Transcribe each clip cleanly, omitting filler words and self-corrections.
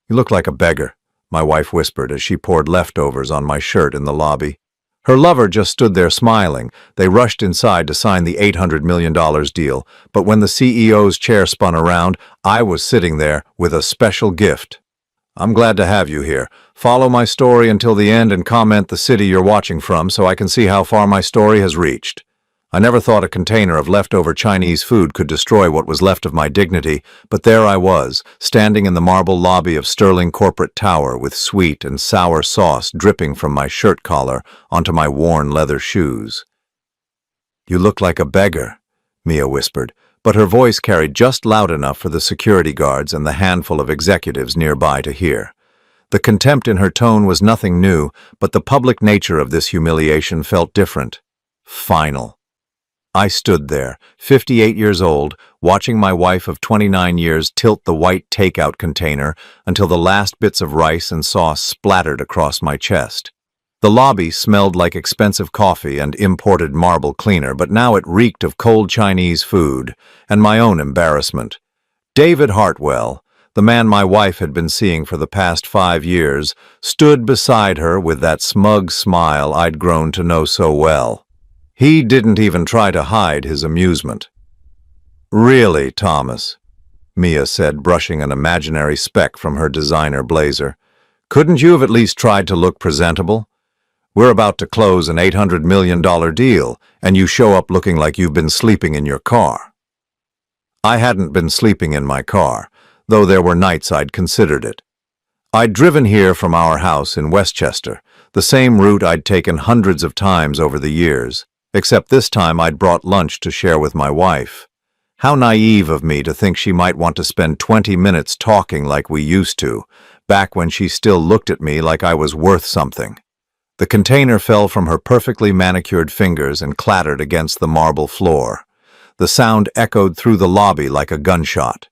"You look like a beggar," my wife whispered as she poured leftovers on my shirt in the lobby. Her lover just stood there smiling. They rushed inside to sign the $800 million deal, but when the CEO's chair spun around, I was sitting there with a special gift. "I'm glad to have you here. Follow my story until the end and comment the city you're watching from so I can see how far my story has reached." I never thought a container of leftover Chinese food could destroy what was left of my dignity, but there I was, standing in the marble lobby of Sterling Corporate Tower with sweet and sour sauce dripping from my shirt collar onto my worn leather shoes. "You look like a beggar," Mia whispered, but her voice carried just loud enough for the security guards and the handful of executives nearby to hear. The contempt in her tone was nothing new, but the public nature of this humiliation felt different. Final. I stood there, 58 years old, watching my wife of 29 years tilt the white takeout container until the last bits of rice and sauce splattered across my chest. The lobby smelled like expensive coffee and imported marble cleaner, but now it reeked of cold Chinese food and my own embarrassment. David Hartwell, the man my wife had been seeing for the past 5 years, stood beside her with that smug smile I'd grown to know so well. He didn't even try to hide his amusement. "Really, Thomas," Mia said, brushing an imaginary speck from her designer blazer, "couldn't you have at least tried to look presentable? We're about to close an $800 million deal, and you show up looking like you've been sleeping in your car." I hadn't been sleeping in my car, though there were nights I'd considered it. I'd driven here from our house in Westchester, the same route I'd taken hundreds of times over the years, except this time I'd brought lunch to share with my wife. How naive of me to think she might want to spend 20 minutes talking like we used to, back when she still looked at me like I was worth something. The container fell from her perfectly manicured fingers and clattered against the marble floor. The sound echoed through the lobby like a gunshot.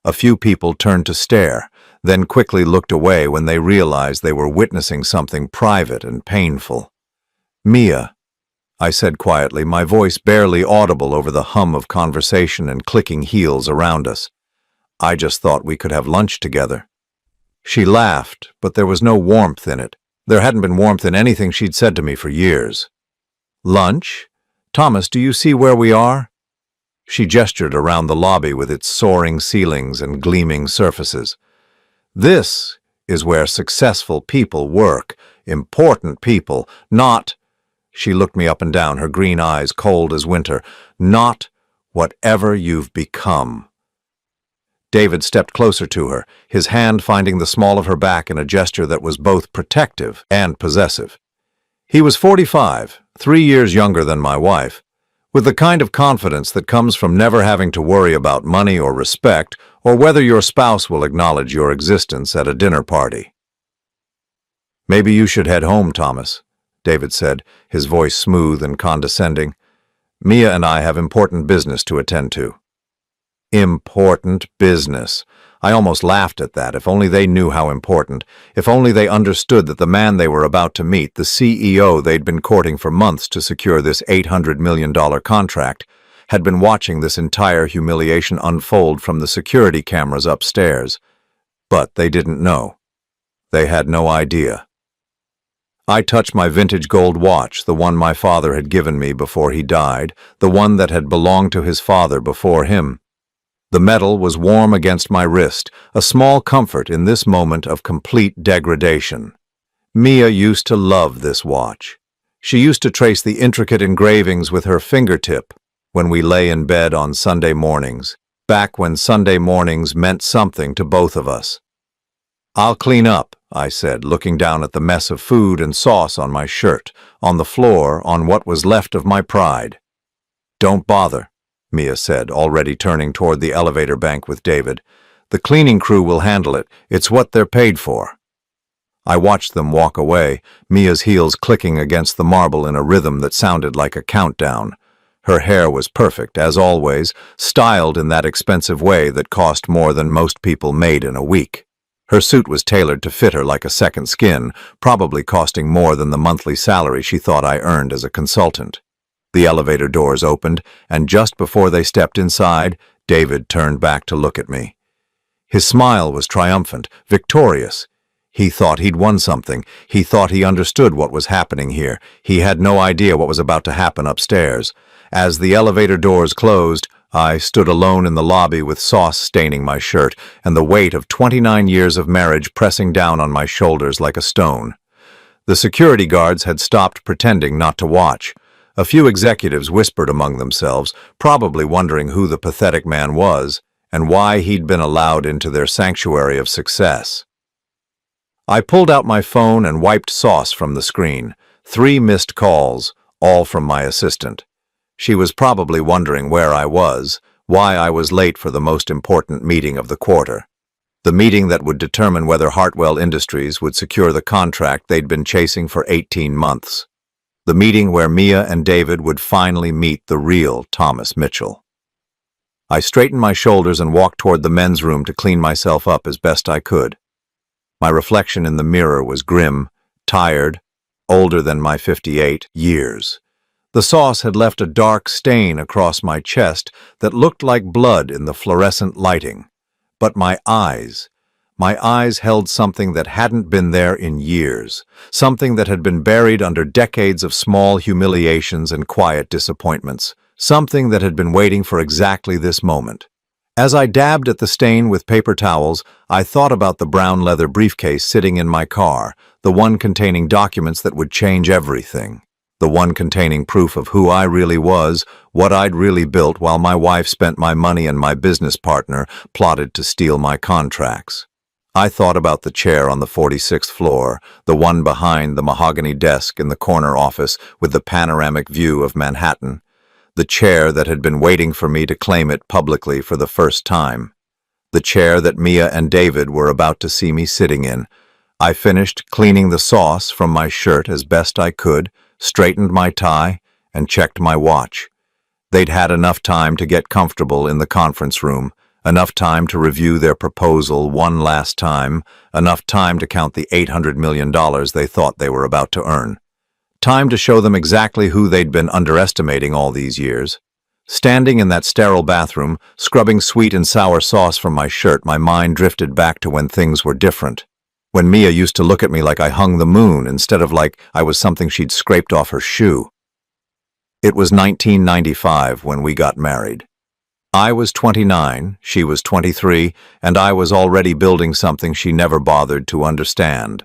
A few people turned to stare, then quickly looked away when they realized they were witnessing something private and painful. "Mia," I said quietly, my voice barely audible over the hum of conversation and clicking heels around us. "I just thought we could have lunch together." She laughed, but there was no warmth in it. There hadn't been warmth in anything she'd said to me for years. "Lunch? Thomas, do you see where we are?" She gestured around the lobby with its soaring ceilings and gleaming surfaces. "This is where successful people work, important people, not—" She looked me up and down, her green eyes cold as winter. "Not whatever you've become." David stepped closer to her, his hand finding the small of her back in a gesture that was both protective and possessive. He was 45, 3 years younger than my wife, with the kind of confidence that comes from never having to worry about money or respect or whether your spouse will acknowledge your existence at a dinner party. "Maybe you should head home, Thomas," David said, his voice smooth and condescending. "Mia and I have important business to attend to." Important business. I almost laughed at that. If only they knew how important. If only they understood that the man they were about to meet, the CEO they'd been courting for months to secure this $800 million contract, had been watching this entire humiliation unfold from the security cameras upstairs. But they didn't know. They had no idea. I touched my vintage gold watch, the one my father had given me before he died, the one that had belonged to his father before him. The metal was warm against my wrist, a small comfort in this moment of complete degradation. Mia used to love this watch. She used to trace the intricate engravings with her fingertip when we lay in bed on Sunday mornings, back when Sunday mornings meant something to both of us. "I'll clean up," I said, looking down at the mess of food and sauce on my shirt, on the floor, on what was left of my pride. "Don't bother," Mia said, already turning toward the elevator bank with David. "The cleaning crew will handle it. It's what they're paid for." I watched them walk away, Mia's heels clicking against the marble in a rhythm that sounded like a countdown. Her hair was perfect, as always, styled in that expensive way that cost more than most people made in a week. Her suit was tailored to fit her like a second skin, probably costing more than the monthly salary she thought I earned as a consultant. The elevator doors opened, and just before they stepped inside, David turned back to look at me. His smile was triumphant, victorious. He thought he'd won something. He thought he understood what was happening here. He had no idea what was about to happen upstairs. As the elevator doors closed, I stood alone in the lobby with sauce staining my shirt and the weight of 29 years of marriage pressing down on my shoulders like a stone. The security guards had stopped pretending not to watch. A few executives whispered among themselves, probably wondering who the pathetic man was and why he'd been allowed into their sanctuary of success. I pulled out my phone and wiped sauce from the screen. 3 missed calls, all from my assistant. She was probably wondering where I was, why I was late for the most important meeting of the quarter. The meeting that would determine whether Hartwell Industries would secure the contract they'd been chasing for 18 months. The meeting where Mia and David would finally meet the real Thomas Mitchell. I straightened my shoulders and walked toward the men's room to clean myself up as best I could. My reflection in the mirror was grim, tired, older than my 58 years. The sauce had left a dark stain across my chest that looked like blood in the fluorescent lighting. But my eyes held something that hadn't been there in years, something that had been buried under decades of small humiliations and quiet disappointments, something that had been waiting for exactly this moment. As I dabbed at the stain with paper towels, I thought about the brown leather briefcase sitting in my car, the one containing documents that would change everything. The one containing proof of who I really was, what I'd really built while my wife spent my money and my business partner plotted to steal my contracts. I thought about the chair on the 46th floor, the one behind the mahogany desk in the corner office with the panoramic view of Manhattan, the chair that had been waiting for me to claim it publicly for the first time, the chair that Mia and David were about to see me sitting in. I finished cleaning the sauce from my shirt as best I could, straightened my tie, and checked my watch. They'd had enough time to get comfortable in the conference room, enough time to review their proposal one last time, enough time to count the $800 million they thought they were about to earn. Time to show them exactly who they'd been underestimating all these years. Standing in that sterile bathroom, scrubbing sweet and sour sauce from my shirt, my mind drifted back to when things were different. When Mia used to look at me like I hung the moon instead of like I was something she'd scraped off her shoe. It was 1995 when we got married. I was 29, she was 23, and I was already building something she never bothered to understand.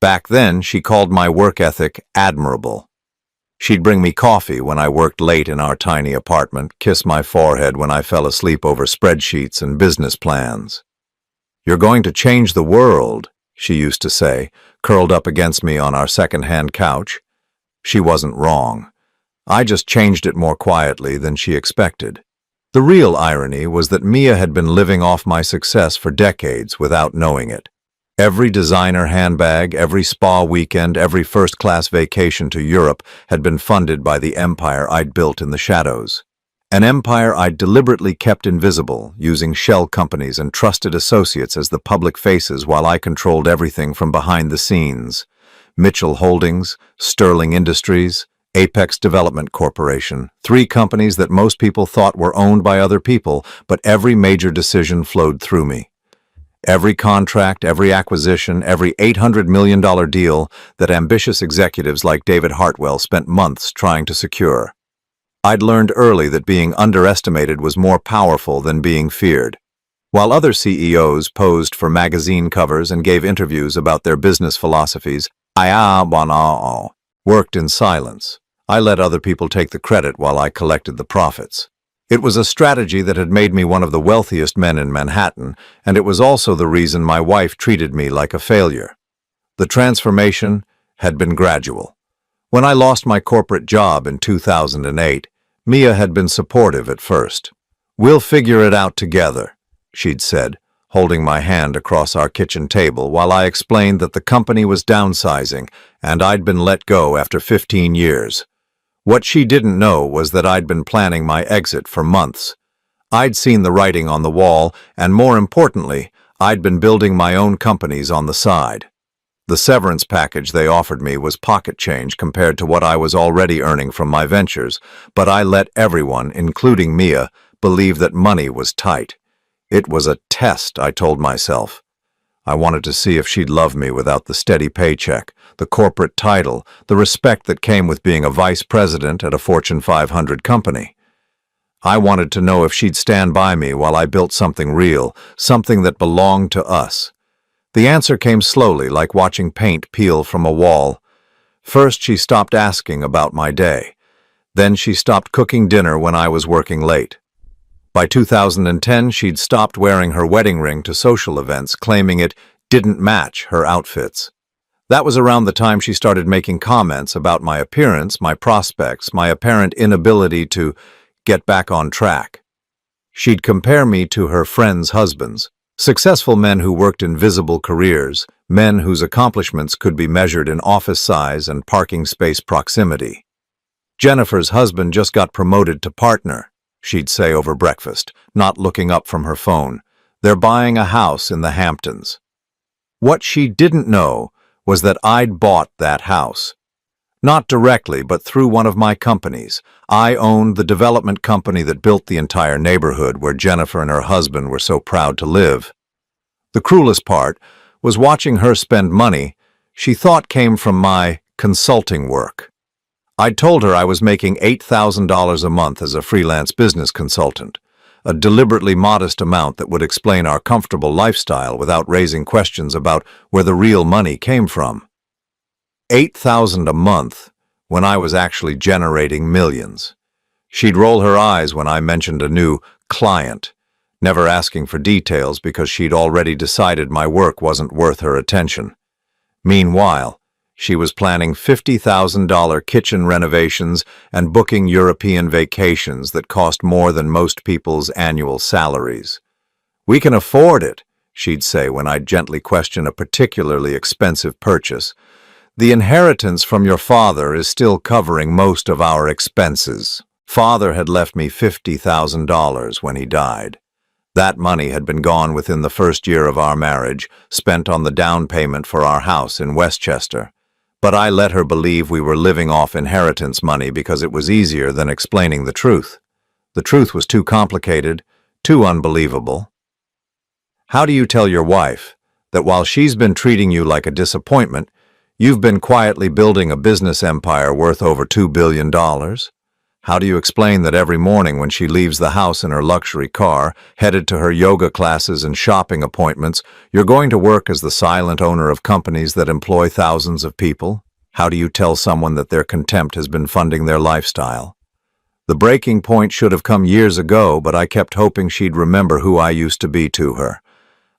Back then, she called my work ethic admirable. She'd bring me coffee when I worked late in our tiny apartment, kiss my forehead when I fell asleep over spreadsheets and business plans. "You're going to change the world," she used to say, curled up against me on our second-hand couch. She wasn't wrong. I just changed it more quietly than she expected. The real irony was that Mia had been living off my success for decades without knowing it. Every designer handbag, every spa weekend, every first-class vacation to Europe had been funded by the empire I'd built in the shadows. An empire I'd deliberately kept invisible, using shell companies and trusted associates as the public faces while I controlled everything from behind the scenes. Mitchell Holdings, Sterling Industries, Apex Development Corporation, 3 companies that most people thought were owned by other people, but every major decision flowed through me. Every contract, every acquisition, every $800 million deal that ambitious executives like David Hartwell spent months trying to secure. I'd learned early that being underestimated was more powerful than being feared. While other CEOs posed for magazine covers and gave interviews about their business philosophies, I worked in silence. I let other people take the credit while I collected the profits. It was a strategy that had made me one of the wealthiest men in Manhattan, and it was also the reason my wife treated me like a failure. The transformation had been gradual. When I lost my corporate job in 2008, Mia had been supportive at first. "We'll figure it out together," she'd said, holding my hand across our kitchen table while I explained that the company was downsizing and I'd been let go after 15 years. What she didn't know was that I'd been planning my exit for months. I'd seen the writing on the wall, and more importantly, I'd been building my own companies on the side. The severance package they offered me was pocket change compared to what I was already earning from my ventures, but I let everyone, including Mia, believe that money was tight. It was a test, I told myself. I wanted to see if she'd love me without the steady paycheck, the corporate title, the respect that came with being a vice president at a Fortune 500 company. I wanted to know if she'd stand by me while I built something real, something that belonged to us. The answer came slowly, like watching paint peel from a wall. First, she stopped asking about my day. Then she stopped cooking dinner when I was working late. By 2010, she'd stopped wearing her wedding ring to social events, claiming it didn't match her outfits. That was around the time she started making comments about my appearance, my prospects, my apparent inability to get back on track. She'd compare me to her friends' husbands, successful men who worked in visible careers, men whose accomplishments could be measured in office size and parking space proximity. Jennifer's husband just got promoted to partner, she'd say over breakfast, not looking up from her phone. They're buying a house in the Hamptons. What she didn't know was that I'd bought that house. Not directly, but through one of my companies. I owned the development company that built the entire neighborhood where Jennifer and her husband were so proud to live. The cruelest part was watching her spend money she thought came from my consulting work. I'd told her I was making $8,000 a month as a freelance business consultant, a deliberately modest amount that would explain our comfortable lifestyle without raising questions about where the real money came from. $8,000 a month when I was actually generating millions. She'd roll her eyes when I mentioned a new client, never asking for details because she'd already decided my work wasn't worth her attention. Meanwhile, she was planning $50,000 kitchen renovations and booking European vacations that cost more than most people's annual salaries. "We can afford it," she'd say when I'd gently question a particularly expensive purchase. "The inheritance from your father is still covering most of our expenses." Father had left me $50,000 when he died. That money had been gone within the first year of our marriage, spent on the down payment for our house in Westchester. But I let her believe we were living off inheritance money because it was easier than explaining the truth. The truth was too complicated, too unbelievable. How do you tell your wife that while she's been treating you like a disappointment, you've been quietly building a business empire worth over $2 billion? How do you explain that every morning when she leaves the house in her luxury car, headed to her yoga classes and shopping appointments, you're going to work as the silent owner of companies that employ thousands of people? How do you tell someone that their contempt has been funding their lifestyle? The breaking point should have come years ago, but I kept hoping she'd remember who I used to be to her.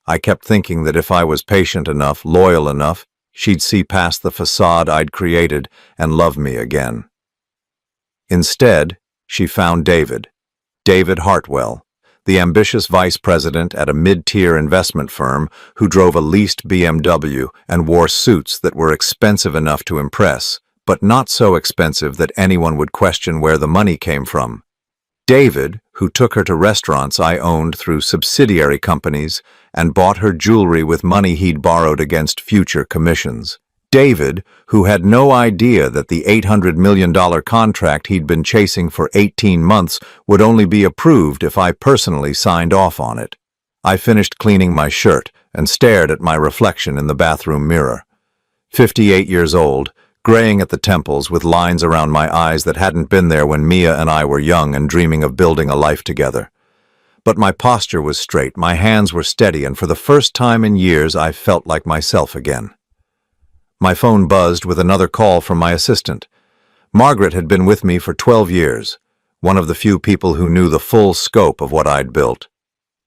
I kept thinking that if I was patient enough, loyal enough, she'd see past the facade I'd created and love me again. Instead, she found David Hartwell, the ambitious vice president at a mid-tier investment firm who drove a leased BMW and wore suits that were expensive enough to impress, but not so expensive that anyone would question where the money came from. David, who took her to restaurants I owned through subsidiary companies and bought her jewelry with money he'd borrowed against future commissions. David, who had no idea that the $800 million contract he'd been chasing for 18 months would only be approved if I personally signed off on it. I finished cleaning my shirt and stared at my reflection in the bathroom mirror. 58 years old, graying at the temples with lines around my eyes that hadn't been there when Mia and I were young and dreaming of building a life together. But my posture was straight, my hands were steady, and for the first time in years I felt like myself again. My phone buzzed with another call from my assistant. Margaret had been with me for 12 years, one of the few people who knew the full scope of what I'd built.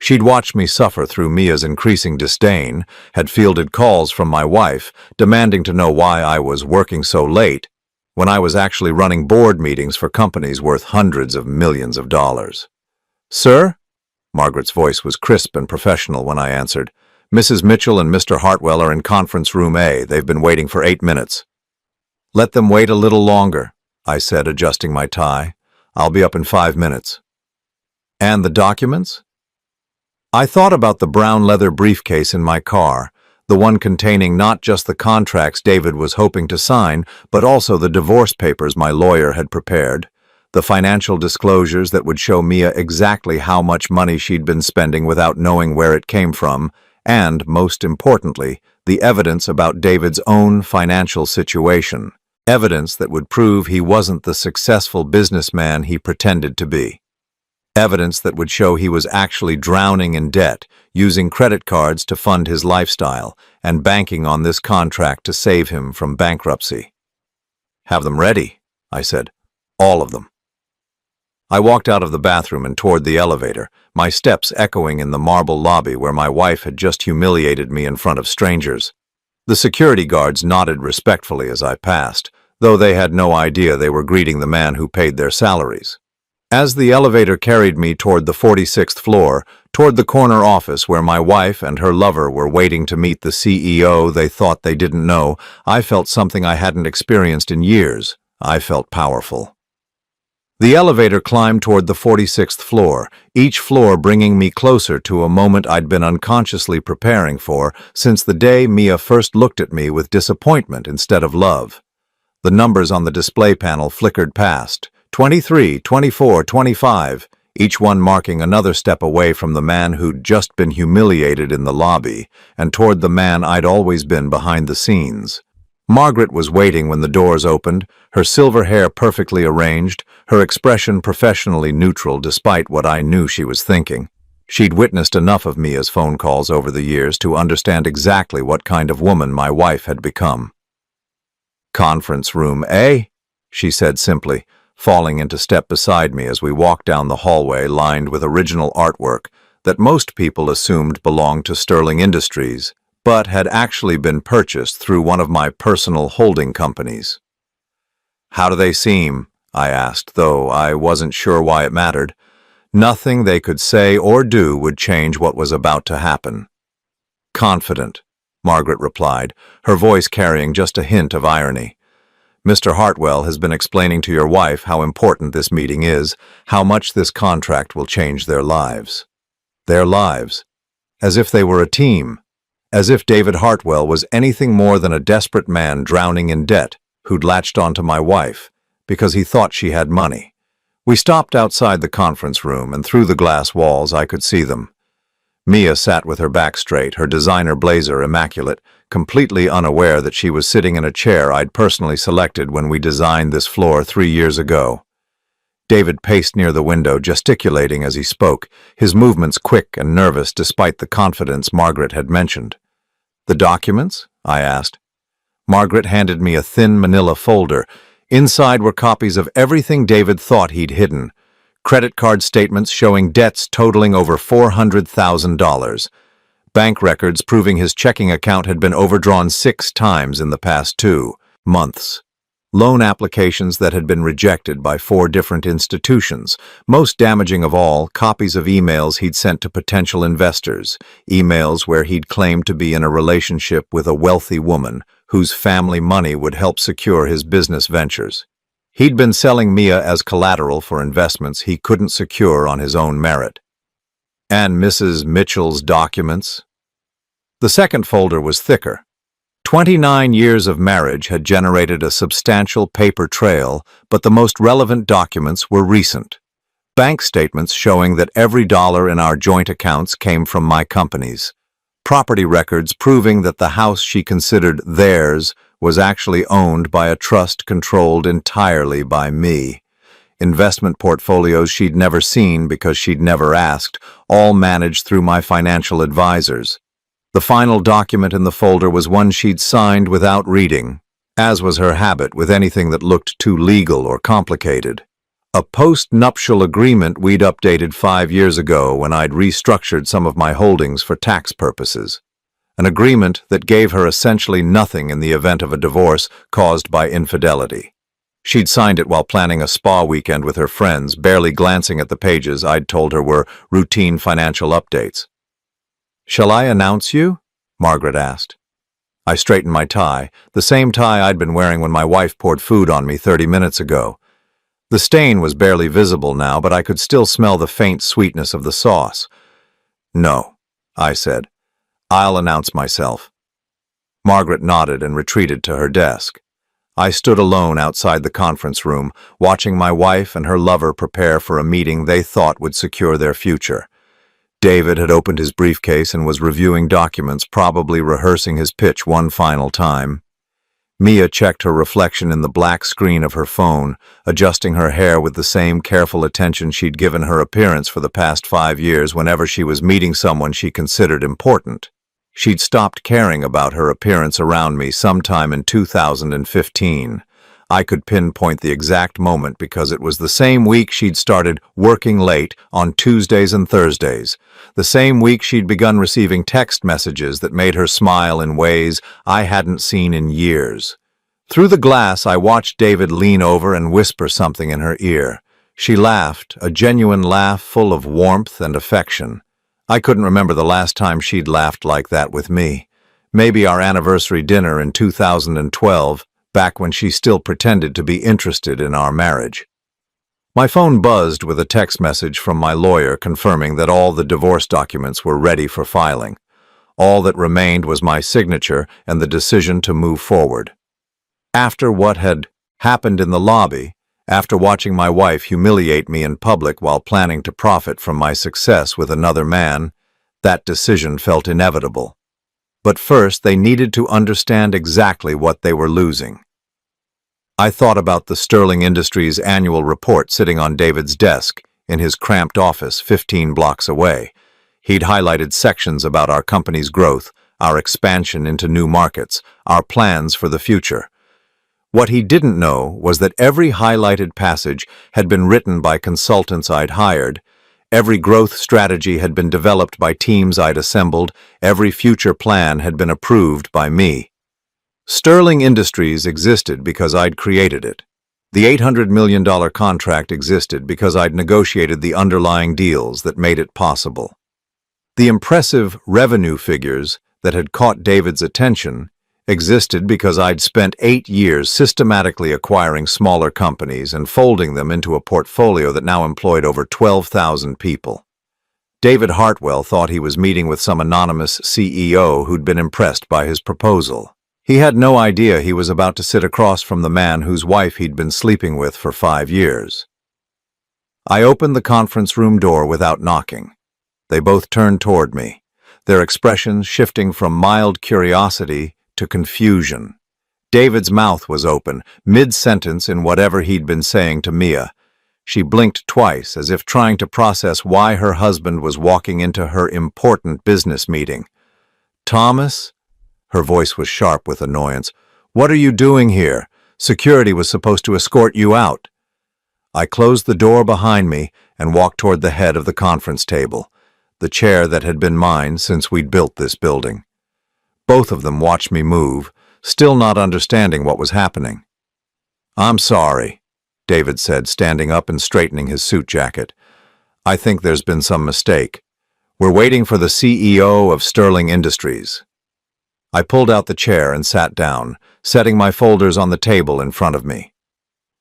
She'd watched me suffer through Mia's increasing disdain, had fielded calls from my wife, demanding to know why I was working so late, when I was actually running board meetings for companies worth hundreds of millions of dollars. "Sir?" Margaret's voice was crisp and professional when I answered. "Mrs. Mitchell and Mr. Hartwell are in conference room A. They've been waiting for 8 minutes. "Let them wait a little longer," I said, adjusting my tie. "I'll be up in 5 minutes. "And the documents?" I thought about the brown leather briefcase in my car, the one containing not just the contracts David was hoping to sign, but also the divorce papers my lawyer had prepared, The financial disclosures that would show Mia exactly how much money she'd been spending without knowing where it came from, and, most importantly, the evidence about David's own financial situation. Evidence that would prove he wasn't the successful businessman he pretended to be. Evidence that would show he was actually drowning in debt, using credit cards to fund his lifestyle, and banking on this contract to save him from bankruptcy. "Have them ready," I said. "All of them." I walked out of the bathroom and toward the elevator, my steps echoing in the marble lobby where my wife had just humiliated me in front of strangers. The security guards nodded respectfully as I passed, though they had no idea they were greeting the man who paid their salaries. As the elevator carried me toward the 46th floor, toward the corner office where my wife and her lover were waiting to meet the CEO they thought they didn't know, I felt something I hadn't experienced in years. I felt powerful. The elevator climbed toward the 46th floor, each floor bringing me closer to a moment I'd been unconsciously preparing for since the day Mia first looked at me with disappointment instead of love. The numbers on the display panel flickered past, 23, 24, 25, each one marking another step away from the man who'd just been humiliated in the lobby and toward the man I'd always been behind the scenes. Margaret was waiting when the doors opened, her silver hair perfectly arranged, her expression professionally neutral despite what I knew she was thinking. She'd witnessed enough of Mia's phone calls over the years to understand exactly what kind of woman my wife had become. "Conference room A," she said simply, falling into step beside me as we walked down the hallway lined with original artwork that most people assumed belonged to Sterling Industries, but had actually been purchased through one of my personal holding companies. "How do they seem?" I asked, though I wasn't sure why it mattered. Nothing they could say or do would change what was about to happen. "Confident," Margaret replied, her voice carrying just a hint of irony. "Mr. Hartwell has been explaining to your wife how important this meeting is, how much this contract will change their lives." Their lives. As if they were a team. As if David Hartwell was anything more than a desperate man drowning in debt who'd latched onto my wife because he thought she had money. We stopped outside the conference room, and through the glass walls I could see them. Mia sat with her back straight, her designer blazer immaculate, completely unaware that she was sitting in a chair I'd personally selected when we designed this floor 3 years ago. David paced near the window, gesticulating as he spoke, his movements quick and nervous despite the confidence Margaret had mentioned. "The documents?" I asked. Margaret handed me a thin manila folder. Inside were copies of everything David thought he'd hidden. Credit card statements showing debts totaling over $400,000. Bank records proving his checking account had been overdrawn 6 times in the past 2 months. Loan applications that had been rejected by 4 different institutions. Most damaging of all, copies of emails he'd sent to potential investors. Emails where he'd claimed to be in a relationship with a wealthy woman whose family money would help secure his business ventures. He'd been selling Mia as collateral for investments he couldn't secure on his own merit. And Mrs. Mitchell's documents? The second folder was thicker. 29 years of marriage had generated a substantial paper trail, but the most relevant documents were recent. Bank statements showing that every dollar in our joint accounts came from my companies. Property records proving that the house she considered theirs was actually owned by a trust controlled entirely by me. Investment portfolios she'd never seen because she'd never asked, all managed through my financial advisors. The final document in the folder was one she'd signed without reading, as was her habit with anything that looked too legal or complicated. A post-nuptial agreement we'd updated 5 years ago when I'd restructured some of my holdings for tax purposes. An agreement that gave her essentially nothing in the event of a divorce caused by infidelity. She'd signed it while planning a spa weekend with her friends, barely glancing at the pages I'd told her were routine financial updates. "Shall I announce you?" Margaret asked. I straightened my tie, the same tie I'd been wearing when my wife poured food on me 30 minutes ago. The stain was barely visible now, but I could still smell the faint sweetness of the sauce. "No," I said. "I'll announce myself." Margaret nodded and retreated to her desk. I stood alone outside the conference room, watching my wife and her lover prepare for a meeting they thought would secure their future. David had opened his briefcase and was reviewing documents, probably rehearsing his pitch one final time. Mia checked her reflection in the black screen of her phone, adjusting her hair with the same careful attention she'd given her appearance for the past 5 years whenever she was meeting someone she considered important. She'd stopped caring about her appearance around me sometime in 2015. I could pinpoint the exact moment because it was the same week she'd started working late on Tuesdays and Thursdays, the same week she'd begun receiving text messages that made her smile in ways I hadn't seen in years. Through the glass, I watched David lean over and whisper something in her ear. She laughed, a genuine laugh full of warmth and affection. I couldn't remember the last time she'd laughed like that with me. Maybe our anniversary dinner in 2012, back when she still pretended to be interested in our marriage. My phone buzzed with a text message from my lawyer confirming that all the divorce documents were ready for filing. All that remained was my signature and the decision to move forward. After what had happened in the lobby, after watching my wife humiliate me in public while planning to profit from my success with another man, that decision felt inevitable. But first, they needed to understand exactly what they were losing. I thought about the Sterling Industries annual report sitting on David's desk in his cramped office 15 blocks away. He'd highlighted sections about our company's growth, our expansion into new markets, our plans for the future. What he didn't know was that every highlighted passage had been written by consultants I'd hired. Every growth strategy had been developed by teams I'd assembled. Every future plan had been approved by me. Sterling Industries existed because I'd created it. The $800 million contract existed because I'd negotiated the underlying deals that made it possible. The impressive revenue figures that had caught David's attention existed because I'd spent 8 years systematically acquiring smaller companies and folding them into a portfolio that now employed over 12,000 people. David Hartwell thought he was meeting with some anonymous CEO who'd been impressed by his proposal. He had no idea he was about to sit across from the man whose wife he'd been sleeping with for 5 years. I opened the conference room door without knocking. They both turned toward me, their expressions shifting from mild curiosity to confusion. David's mouth was open, mid-sentence in whatever he'd been saying to Mia. She blinked twice, as if trying to process why her husband was walking into her important business meeting. "Thomas?" Her voice was sharp with annoyance. "What are you doing here? Security was supposed to escort you out." I closed the door behind me and walked toward the head of the conference table, the chair that had been mine since we'd built this building. Both of them watched me move, still not understanding what was happening. "I'm sorry," David said, standing up and straightening his suit jacket. "I think there's been some mistake. We're waiting for the CEO of Sterling Industries." I pulled out the chair and sat down, setting my folders on the table in front of me.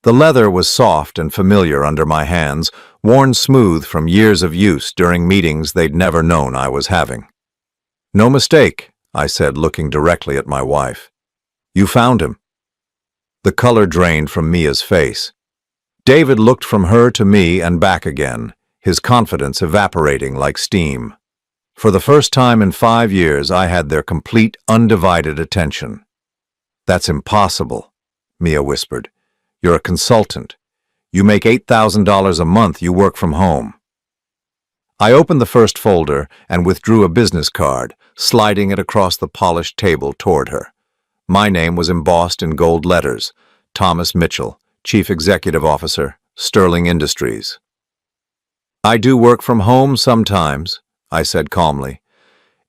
The leather was soft and familiar under my hands, worn smooth from years of use during meetings they'd never known I was having. "No mistake," I said, looking directly at my wife. "You found him." The color drained from Mia's face. David looked from her to me and back again, his confidence evaporating like steam. For the first time in 5 years, I had their complete, undivided attention. "That's impossible," Mia whispered. "You're a consultant. You make $8,000 a month. You work from home." I opened the first folder and withdrew a business card, sliding it across the polished table toward her. My name was embossed in gold letters: Thomas Mitchell, Chief Executive Officer, Sterling Industries. "I do work from home sometimes," I said calmly.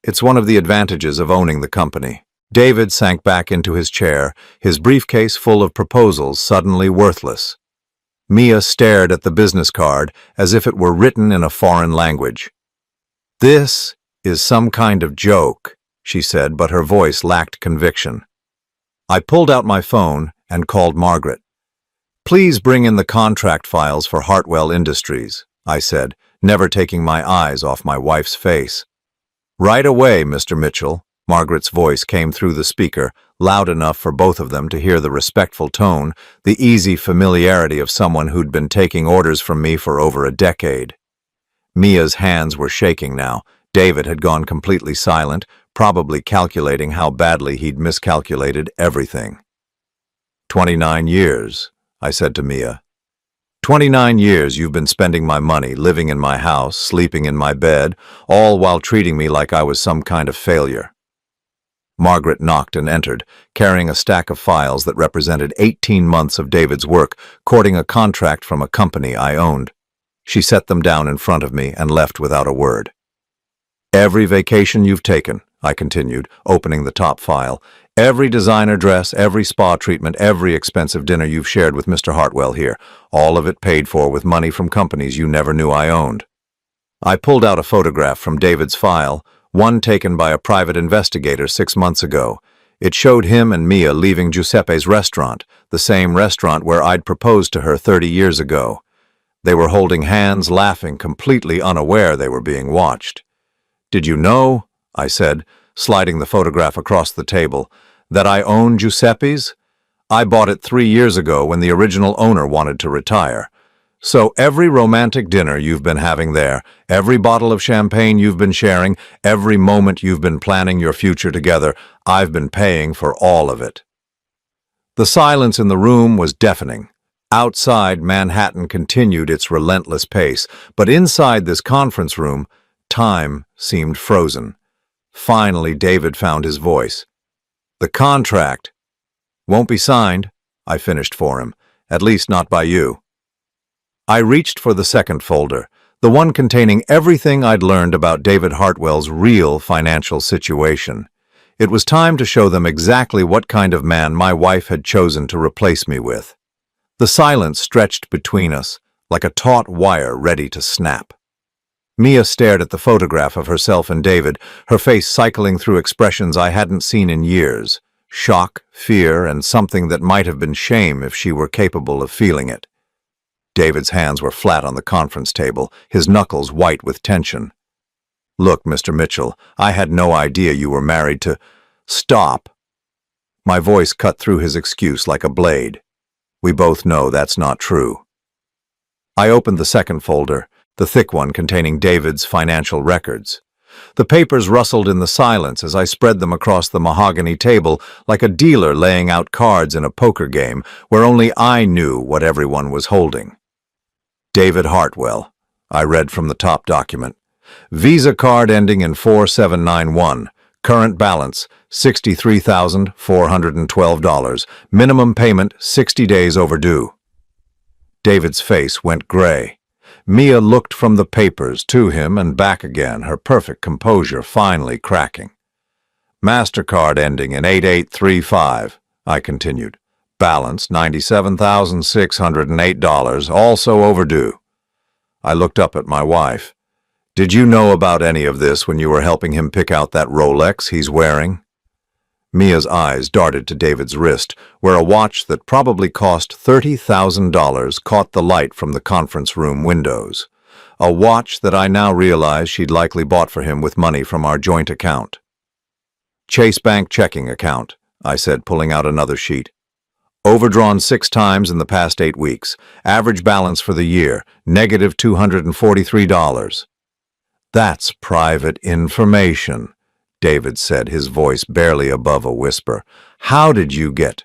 "It's one of the advantages of owning the company." David sank back into his chair, his briefcase full of proposals suddenly worthless. Mia stared at the business card as if it were written in a foreign language. "This is some kind of joke," she said, but her voice lacked conviction. I pulled out my phone and called Margaret. "Please bring in the contract files for Hartwell Industries," I said, never taking my eyes off my wife's face. "Right away, Mr. Mitchell," Margaret's voice came through the speaker, loud enough for both of them to hear the respectful tone, the easy familiarity of someone who'd been taking orders from me for over a decade. Mia's hands were shaking now. David had gone completely silent, probably calculating how badly he'd miscalculated everything. 29 years, I said to Mia. 29 years you've been spending my money, living in my house, sleeping in my bed, all while treating me like I was some kind of failure. Margaret knocked and entered, carrying a stack of files that represented 18 months of David's work, courting a contract from a company I owned. She set them down in front of me and left without a word. Every vacation you've taken, I continued, opening the top file, every designer dress, every spa treatment, every expensive dinner you've shared with Mr. Hartwell here, all of it paid for with money from companies you never knew I owned. I pulled out a photograph from David's file, one taken by a private investigator 6 months ago. It showed him and Mia leaving Giuseppe's restaurant, the same restaurant where I'd proposed to her 30 years ago. They were holding hands, laughing, completely unaware they were being watched. "Did you know," I said, sliding the photograph across the table, "that I own Giuseppe's? I bought it 3 years ago when the original owner wanted to retire. So every romantic dinner you've been having there, every bottle of champagne you've been sharing, every moment you've been planning your future together, I've been paying for all of it." The silence in the room was deafening. Outside, Manhattan continued its relentless pace, but inside this conference room, time seemed frozen. Finally, David found his voice. "The contract won't be signed," I finished for him, "at least not by you." I reached for the second folder, the one containing everything I'd learned about David Hartwell's real financial situation. It was time to show them exactly what kind of man my wife had chosen to replace me with. The silence stretched between us, like a taut wire ready to snap. Mia stared at the photograph of herself and David, her face cycling through expressions I hadn't seen in years. Shock, fear, and something that might have been shame if she were capable of feeling it. David's hands were flat on the conference table, his knuckles white with tension. "Look, Mr. Mitchell, I had no idea you were married to—" "Stop!" My voice cut through his excuse like a blade. "We both know that's not true." I opened the second folder, the thick one containing David's financial records. The papers rustled in the silence as I spread them across the mahogany table like a dealer laying out cards in a poker game where only I knew what everyone was holding. David Hartwell, I read from the top document. Visa card ending in 4791. Current balance, $63,412. Minimum payment, 60 days overdue. David's face went gray. Mia looked from the papers to him and back again, her perfect composure finally cracking. MasterCard ending in 8835, I continued. Balance, $97,608, also overdue. I looked up at my wife. "Did you know about any of this when you were helping him pick out that Rolex he's wearing?" Mia's eyes darted to David's wrist, where a watch that probably cost $30,000 caught the light from the conference room windows. A watch that I now realized she'd likely bought for him with money from our joint account. "Chase Bank checking account," I said, pulling out another sheet. "Overdrawn 6 times in the past 8 weeks. Average balance for the year, negative $243. "That's private information," David said, his voice barely above a whisper. "How did you get—"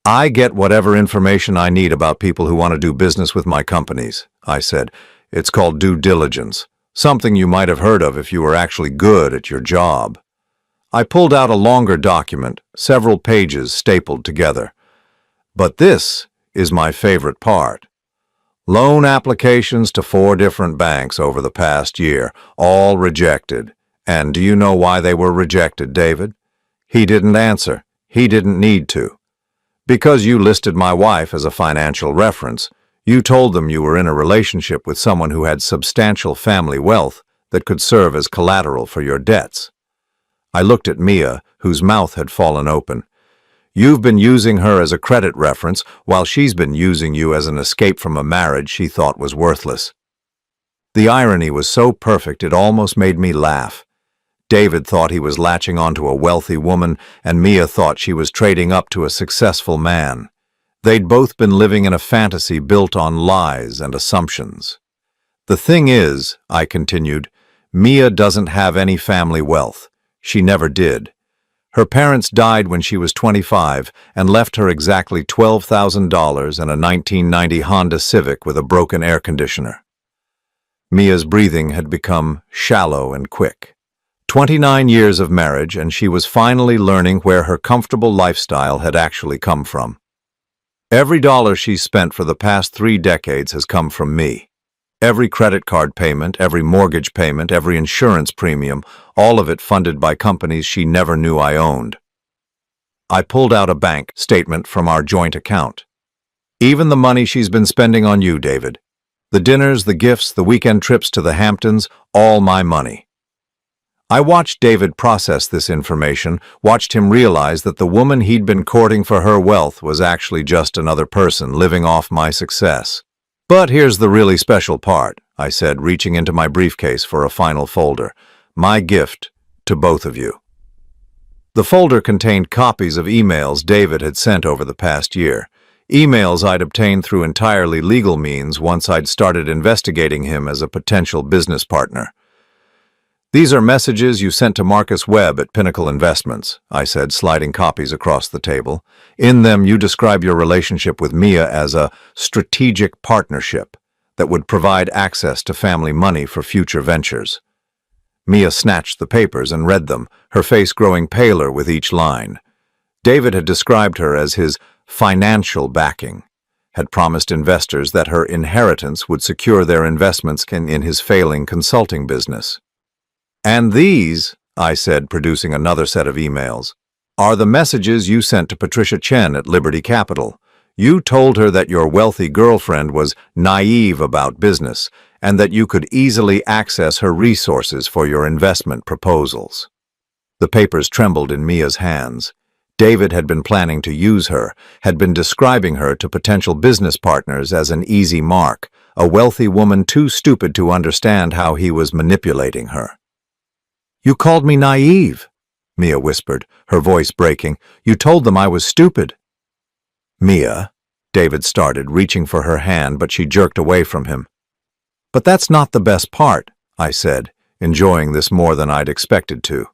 "I get whatever information I need about people who want to do business with my companies," I said. "It's called due diligence, something you might have heard of if you were actually good at your job." I pulled out a longer document, several pages stapled together. "But this is my favorite part. Loan applications to 4 different banks over the past year, all rejected. And do you know why they were rejected, David?" He didn't answer. He didn't need to. "Because you listed my wife as a financial reference. You told them you were in a relationship with someone who had substantial family wealth that could serve as collateral for your debts." I looked at Mia, whose mouth had fallen open. "You've been using her as a credit reference while she's been using you as an escape from a marriage she thought was worthless." The irony was so perfect it almost made me laugh. David thought he was latching onto a wealthy woman, and Mia thought she was trading up to a successful man. They'd both been living in a fantasy built on lies and assumptions. "The thing is," I continued, "Mia doesn't have any family wealth. She never did. Her parents died when she was 25 and left her exactly $12,000 and a 1990 Honda Civic with a broken air conditioner." Mia's breathing had become shallow and quick. 29 years of marriage, and she was finally learning where her comfortable lifestyle had actually come from. "Every dollar she's spent for the past 3 decades has come from me. Every credit card payment, every mortgage payment, every insurance premium, all of it funded by companies she never knew I owned." I pulled out a bank statement from our joint account. "Even the money she's been spending on you, David. The dinners, the gifts, the weekend trips to the Hamptons, all my money." I watched David process this information, watched him realize that the woman he'd been courting for her wealth was actually just another person living off my success. "But here's the really special part," I said, reaching into my briefcase for a final folder. "My gift to both of you." The folder contained copies of emails David had sent over the past year. Emails I'd obtained through entirely legal means once I'd started investigating him as a potential business partner. "These are messages you sent to Marcus Webb at Pinnacle Investments," I said, sliding copies across the table. "In them, you describe your relationship with Mia as a strategic partnership that would provide access to family money for future ventures." Mia snatched the papers and read them, her face growing paler with each line. David had described her as his financial backing, had promised investors that her inheritance would secure their investments in his failing consulting business. "And these," I said, producing another set of emails, "are the messages you sent to Patricia Chen at Liberty Capital. You told her that your wealthy girlfriend was naive about business and that you could easily access her resources for your investment proposals." The papers trembled in Mia's hands. David had been planning to use her, had been describing her to potential business partners as an easy mark, a wealthy woman too stupid to understand how he was manipulating her. "You called me naive," Mia whispered, her voice breaking. "You told them I was stupid." "Mia," David started, reaching for her hand, but she jerked away from him. "But that's not the best part," I said, enjoying this more than I'd expected to.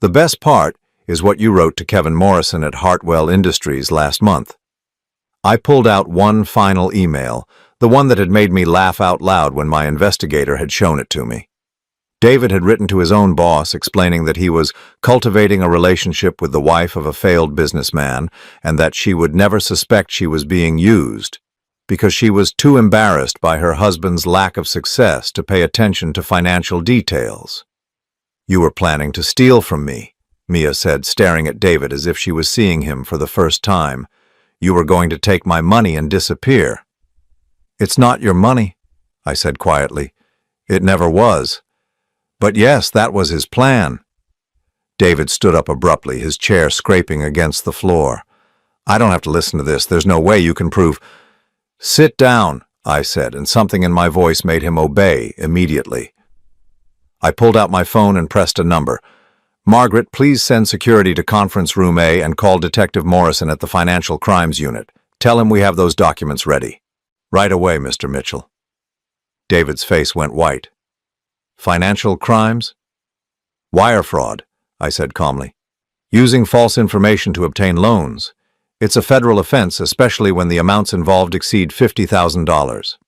"The best part is what you wrote to Kevin Morrison at Hartwell Industries last month." I pulled out one final email, the one that had made me laugh out loud when my investigator had shown it to me. David had written to his own boss explaining that he was cultivating a relationship with the wife of a failed businessman and that she would never suspect she was being used because she was too embarrassed by her husband's lack of success to pay attention to financial details. "You were planning to steal from me," Mia said, staring at David as if she was seeing him for the first time. "You were going to take my money and disappear." "It's not your money," I said quietly. "It never was. But yes, that was his plan." David stood up abruptly, his chair scraping against the floor. "I don't have to listen to this. There's no way you can prove—" "Sit down," I said, and something in my voice made him obey immediately. I pulled out my phone and pressed a number. "Margaret, please send security to conference room A and call Detective Morrison at the Financial Crimes Unit. Tell him we have those documents ready." "Right away, Mr. Mitchell." David's face went white. "Financial crimes?" "Wire fraud," I said calmly. "Using false information to obtain loans. It's a federal offense, especially when the amounts involved exceed $50,000.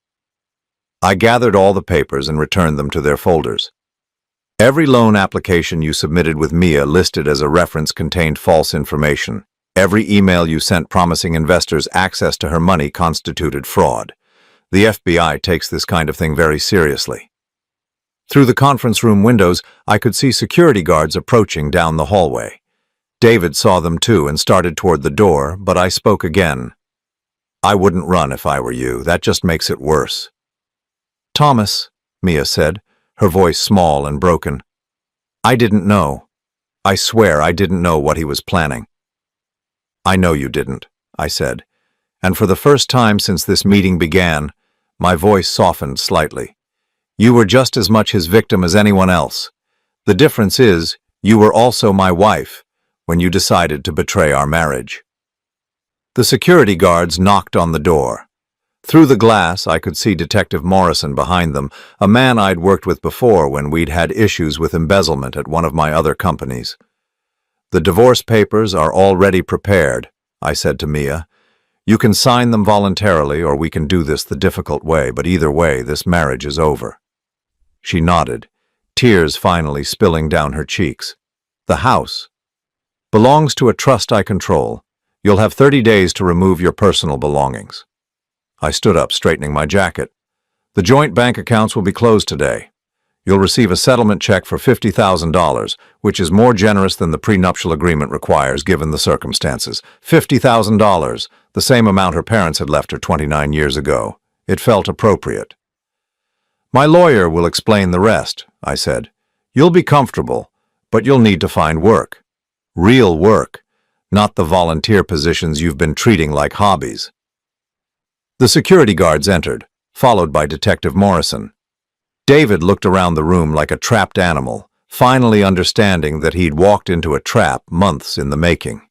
I gathered all the papers and returned them to their folders. "Every loan application you submitted with Mia listed as a reference contained false information. Every email you sent promising investors access to her money constituted fraud. The FBI takes this kind of thing very seriously." Through the conference room windows, I could see security guards approaching down the hallway. David saw them too and started toward the door, but I spoke again. "I wouldn't run if I were you. That just makes it worse." "Thomas," Mia said, her voice small and broken. "I didn't know. I swear I didn't know what he was planning." "I know you didn't," I said, and for the first time since this meeting began, my voice softened slightly. "You were just as much his victim as anyone else. The difference is, You were also my wife when you decided to betray our marriage." The security guards knocked on the door. Through the glass, I could see Detective Morrison behind them, a man I'd worked with before when we'd had issues with embezzlement at one of my other companies. "The divorce papers are already prepared," I said to Mia. "You can sign them voluntarily, or we can do this the difficult way, but either way, this marriage is over." She nodded, tears finally spilling down her cheeks. "The house belongs to a trust I control. You'll have 30 days to remove your personal belongings." I stood up, straightening my jacket. "The joint bank accounts will be closed today. You'll receive a settlement check for $50,000, which is more generous than the prenuptial agreement requires given the circumstances. $50,000, the same amount her parents had left her 29 years ago. It felt appropriate." "My lawyer will explain the rest," I said. "You'll be comfortable, but you'll need to find work. Real work, not the volunteer positions you've been treating like hobbies." The security guards entered, followed by Detective Morrison. David looked around the room like a trapped animal, finally understanding that he'd walked into a trap months in the making.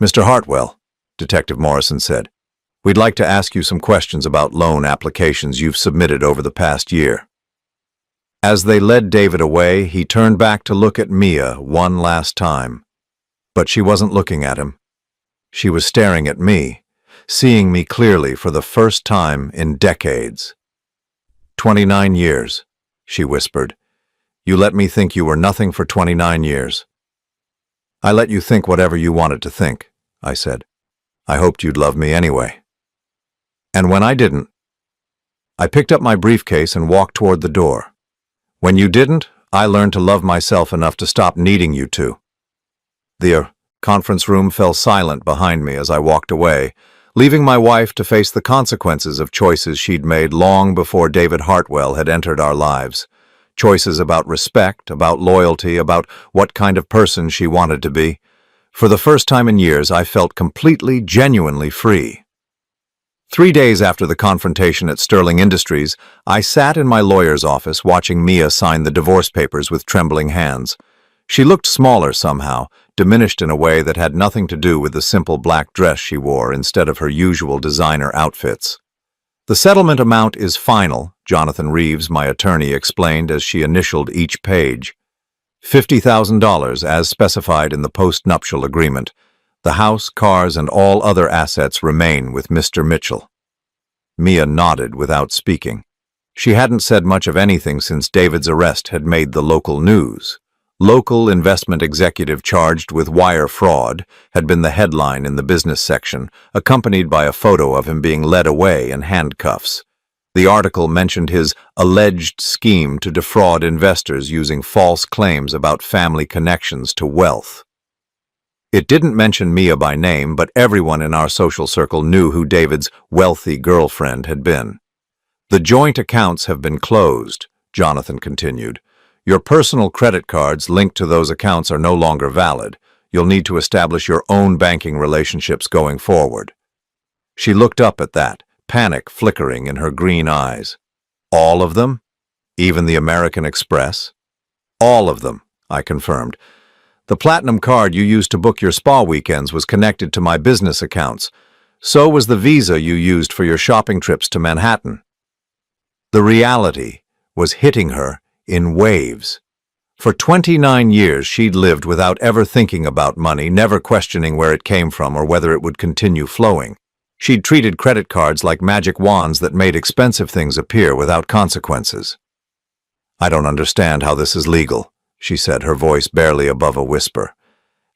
"Mr. Hartwell," Detective Morrison said, "we'd like to ask you some questions about loan applications you've submitted over the past year." As they led David away, he turned back to look at Mia one last time. But she wasn't looking at him. She was staring at me, seeing me clearly for the first time in decades. "29 years, she whispered. "You let me think you were nothing for 29 years. "I let you think whatever you wanted to think," I said. "I hoped you'd love me anyway." And when I didn't, I picked up my briefcase and walked toward the door. "When you didn't, I learned to love myself enough to stop needing you to." The conference room fell silent behind me as I walked away, leaving my wife to face the consequences of choices she'd made long before David Hartwell had entered our lives. Choices about respect, about loyalty, about what kind of person she wanted to be. For the first time in years, I felt completely, genuinely free. 3 days after the confrontation at Sterling Industries, I sat in my lawyer's office watching Mia sign the divorce papers with trembling hands. She looked smaller somehow, diminished in a way that had nothing to do with the simple black dress she wore instead of her usual designer outfits. "The settlement amount is final," Jonathan Reeves, my attorney, explained as she initialed each page. $50,000 as specified in the post-nuptial agreement. The house, cars, and all other assets remain with Mr. Mitchell. Mia nodded without speaking. She hadn't said much of anything since David's arrest had made the local news. "Local investment executive charged with wire fraud" had been the headline in the business section, accompanied by a photo of him being led away in handcuffs. The article mentioned his alleged scheme to defraud investors using false claims about family connections to wealth. It didn't mention Mia by name, but everyone in our social circle knew who David's wealthy girlfriend had been. "The joint accounts have been closed," Jonathan continued. "Your personal credit cards linked to those accounts are no longer valid. You'll need to establish your own banking relationships going forward." She looked up at that, panic flickering in her green eyes. "All of them? Even the American Express?" "All of them," I confirmed. "The platinum card you used to book your spa weekends was connected to my business accounts. So was the Visa you used for your shopping trips to Manhattan." The reality was hitting her in waves. For 29 years, she'd lived without ever thinking about money, never questioning where it came from or whether it would continue flowing. She'd treated credit cards like magic wands that made expensive things appear without consequences. "I don't understand how this is legal," she said, her voice barely above a whisper.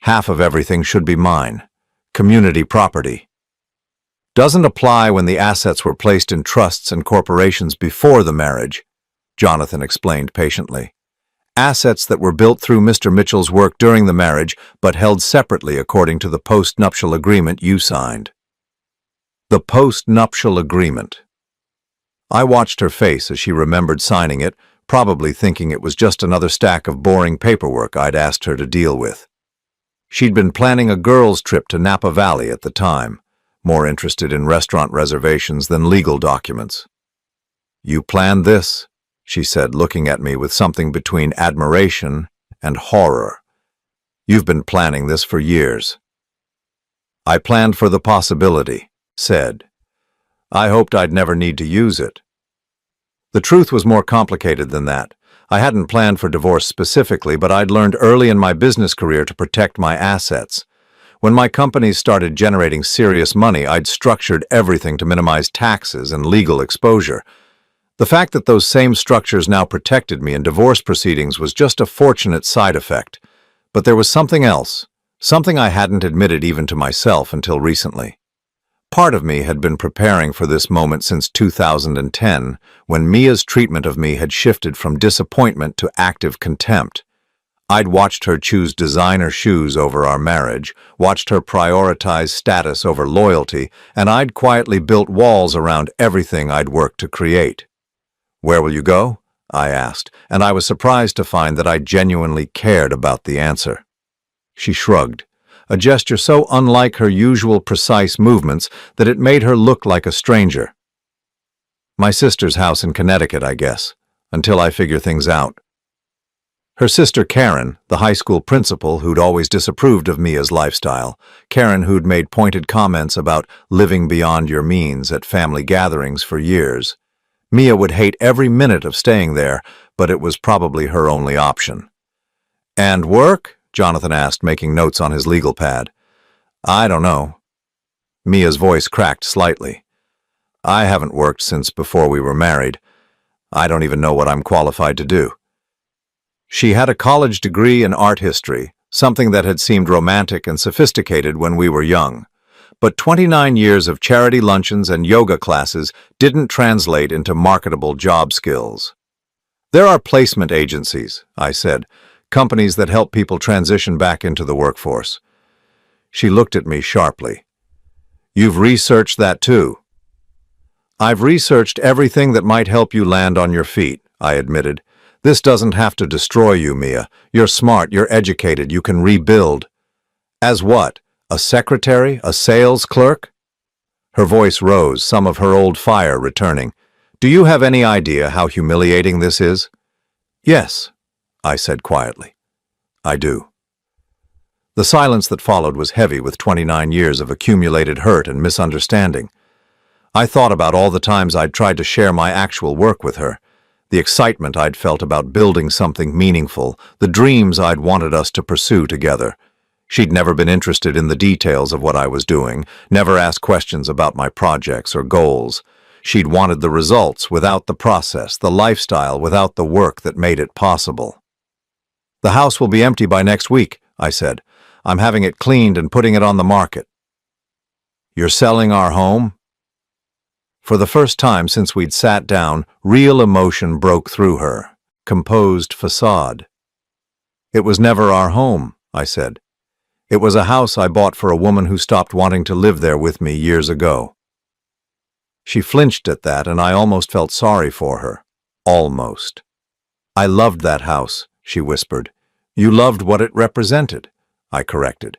"Half of everything should be mine. Community property. Doesn't apply when the assets were placed in trusts and corporations before the marriage," Jonathan explained patiently. "Assets that were built through Mr. Mitchell's work during the marriage, but held separately according to the post-nuptial agreement you signed." The post-nuptial agreement. I watched her face as she remembered signing it, probably thinking it was just another stack of boring paperwork I'd asked her to deal with. She'd been planning a girls' trip to Napa Valley at the time, more interested in restaurant reservations than legal documents. "You planned this," she said, looking at me with something between admiration and horror. You've been planning this for years. I planned for the possibility, said. I hoped I'd never need to use it. The truth was more complicated than that. I hadn't planned for divorce specifically, but I'd learned early in my business career to protect my assets. When my companies started generating serious money, I'd structured everything to minimize taxes and legal exposure. The fact that those same structures now protected me in divorce proceedings was just a fortunate side effect. But there was something else, something I hadn't admitted even to myself until recently. Part of me had been preparing for this moment since 2010, when Mia's treatment of me had shifted from disappointment to active contempt. I'd watched her choose designer shoes over our marriage, watched her prioritize status over loyalty, and I'd quietly built walls around everything I'd worked to create. "Where will you go?" I asked, and I was surprised to find that I genuinely cared about the answer. She shrugged, a gesture so unlike her usual precise movements that it made her look like a stranger. "My sister's house in Connecticut, I guess, until I figure things out." Her sister Karen, the high school principal who'd always disapproved of Mia's lifestyle, Karen who'd made pointed comments about living beyond your means at family gatherings for years. Mia would hate every minute of staying there, but it was probably her only option. "And work?" Jonathan asked, making notes on his legal pad. "I don't know." Mia's voice cracked slightly. "I haven't worked since before we were married. I don't even know what I'm qualified to do." She had a college degree in art history, something that had seemed romantic and sophisticated when we were young. But 29 years of charity luncheons and yoga classes didn't translate into marketable job skills. "There are placement agencies," I said, "companies that help people transition back into the workforce." She looked at me sharply. "You've researched that too?" "I've researched everything that might help you land on your feet," I admitted. "This doesn't have to destroy you, Mia. You're smart, you're educated, you can rebuild." "As what? A secretary? A sales clerk?" Her voice rose, some of her old fire returning. "Do you have any idea how humiliating this is?" "Yes," I said quietly. "I do." The silence that followed was heavy with 29 years of accumulated hurt and misunderstanding. I thought about all the times I'd tried to share my actual work with her, the excitement I'd felt about building something meaningful, the dreams I'd wanted us to pursue together. She'd never been interested in the details of what I was doing, never asked questions about my projects or goals. She'd wanted the results without the process, the lifestyle without the work that made it possible. "The house will be empty by next week," I said. "I'm having it cleaned and putting it on the market." "You're selling our home?" For the first time since we'd sat down, real emotion broke through her. Composed facade. "It was never our home," I said. "It was a house I bought for a woman who stopped wanting to live there with me years ago." She flinched at that, and I almost felt sorry for her. Almost. "I loved that house," she whispered. "You loved what it represented," I corrected.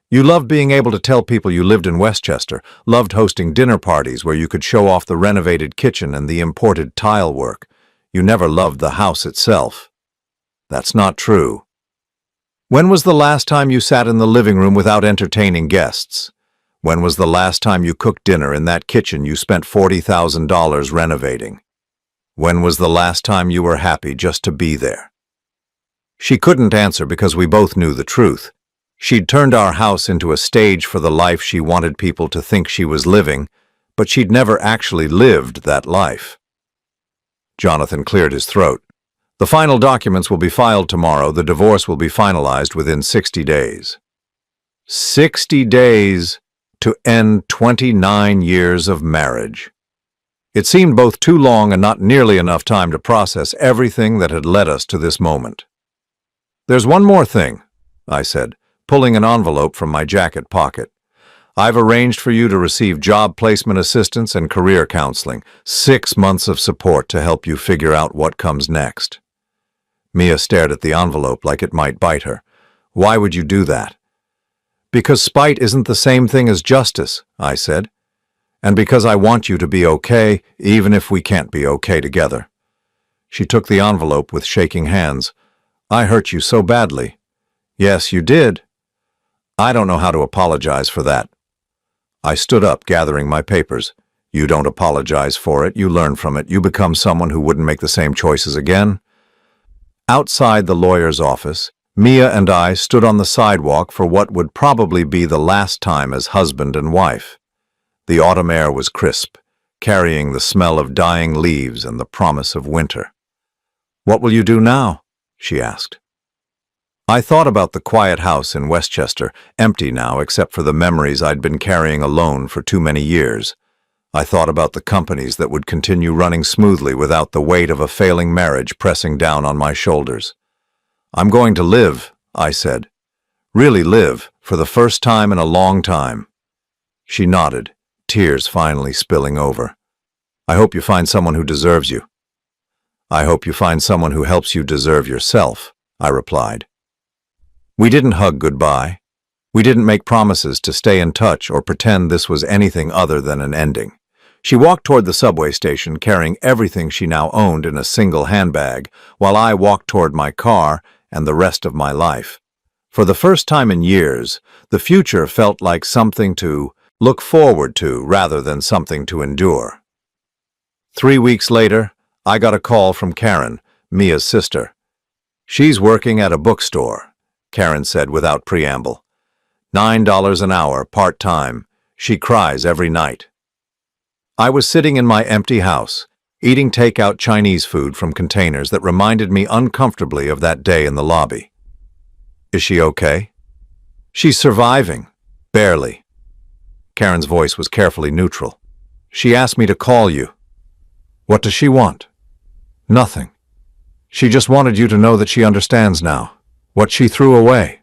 "You loved being able to tell people you lived in Westchester, loved hosting dinner parties where you could show off the renovated kitchen and the imported tile work. You never loved the house itself." "That's not true." "When was the last time you sat in the living room without entertaining guests? When was the last time you cooked dinner in that kitchen you spent $40,000 renovating? When was the last time you were happy just to be there?" She couldn't answer because we both knew the truth. She'd turned our house into a stage for the life she wanted people to think she was living, but she'd never actually lived that life. Jonathan cleared his throat. "The final documents will be filed tomorrow. The divorce will be finalized within 60 days. 60 days to end 29 years of marriage. It seemed both too long and not nearly enough time to process everything that had led us to this moment. "There's one more thing," I said, pulling an envelope from my jacket pocket. "I've arranged for you to receive job placement assistance and career counseling, 6 months of support to help you figure out what comes next." Mia stared at the envelope like it might bite her. "Why would you do that?" "Because spite isn't the same thing as justice," I said. "And because I want you to be okay, even if we can't be okay together." She took the envelope with shaking hands. I hurt you so badly. Yes, you did. I don't know how to apologize for that. I stood up, gathering my papers. You don't apologize for it, you learn from it, you become someone who wouldn't make the same choices again. Outside the lawyer's office, Mia and I stood on the sidewalk for what would probably be the last time as husband and wife. The autumn air was crisp, carrying the smell of dying leaves and the promise of winter. "What will you do now?" she asked. I thought about the quiet house in Westchester, empty now except for the memories I'd been carrying alone for too many years. I thought about the companies that would continue running smoothly without the weight of a failing marriage pressing down on my shoulders. "I'm going to live," I said. "Really live, for the first time in a long time." She nodded, tears finally spilling over. "I hope you find someone who deserves you." "I hope you find someone who helps you deserve yourself," I replied. We didn't hug goodbye. We didn't make promises to stay in touch or pretend this was anything other than an ending. She walked toward the subway station, carrying everything she now owned in a single handbag, while I walked toward my car and the rest of my life. For the first time in years, the future felt like something to look forward to rather than something to endure. 3 weeks later, I got a call from Karen, Mia's sister. "She's working at a bookstore," Karen said without preamble. $9 an hour, part-time. She cries every night. I was sitting in my empty house, eating takeout Chinese food from containers that reminded me uncomfortably of that day in the lobby. "Is she okay?" "She's surviving. Barely." Karen's voice was carefully neutral. "She asked me to call you." "What does she want?" "Nothing. She just wanted you to know that she understands now. What she threw away."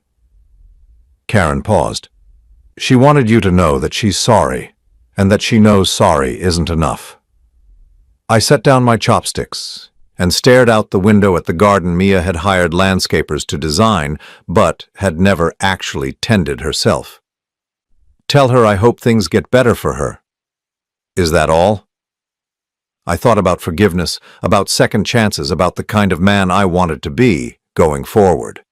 Karen paused. "She wanted you to know that she's sorry, and that she knows sorry isn't enough." I set down my chopsticks and stared out the window at the garden Mia had hired landscapers to design, but had never actually tended herself. "Tell her I hope things get better for her." "Is that all?" I thought about forgiveness, about second chances, about the kind of man I wanted to be going forward.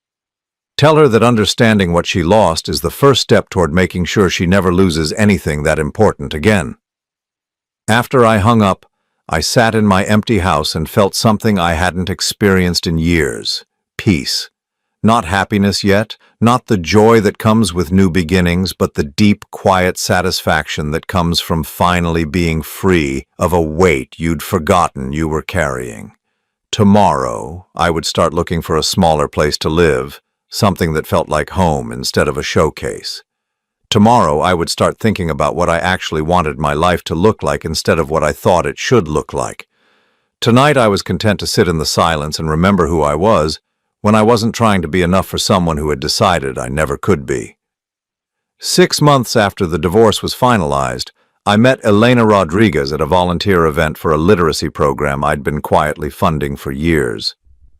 Tell her that understanding what she lost is the first step toward making sure she never loses anything that important again. After I hung up, I sat in my empty house and felt something I hadn't experienced in years: peace. Not happiness yet, not the joy that comes with new beginnings, but the deep, quiet satisfaction that comes from finally being free of a weight you'd forgotten you were carrying. Tomorrow, I would start looking for a smaller place to live, something that felt like home instead of a showcase. Tomorrow, I would start thinking about what I actually wanted my life to look like instead of what I thought it should look like. Tonight, I was content to sit in the silence and remember who I was when I wasn't trying to be enough for someone who had decided I never could be. 6 months after the divorce was finalized, I met Elena Rodriguez at a volunteer event for a literacy program I'd been quietly funding for years.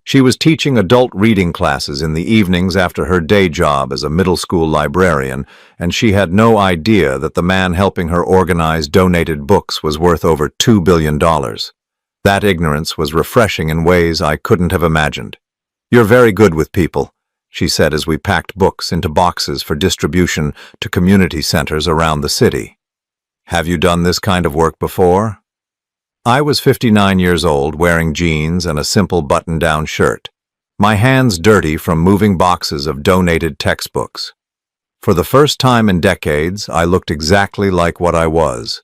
She was teaching adult reading classes in the evenings after her day job as a middle school librarian, and she had no idea that the man helping her organize donated books was worth over $2 billion. That ignorance was refreshing in ways I couldn't have imagined. "You're very good with people," she said as we packed books into boxes for distribution to community centers around the city. "Have you done this kind of work before?" I was 59 years old, wearing jeans and a simple button-down shirt, my hands dirty from moving boxes of donated textbooks. For the first time in decades, I looked exactly like what I was,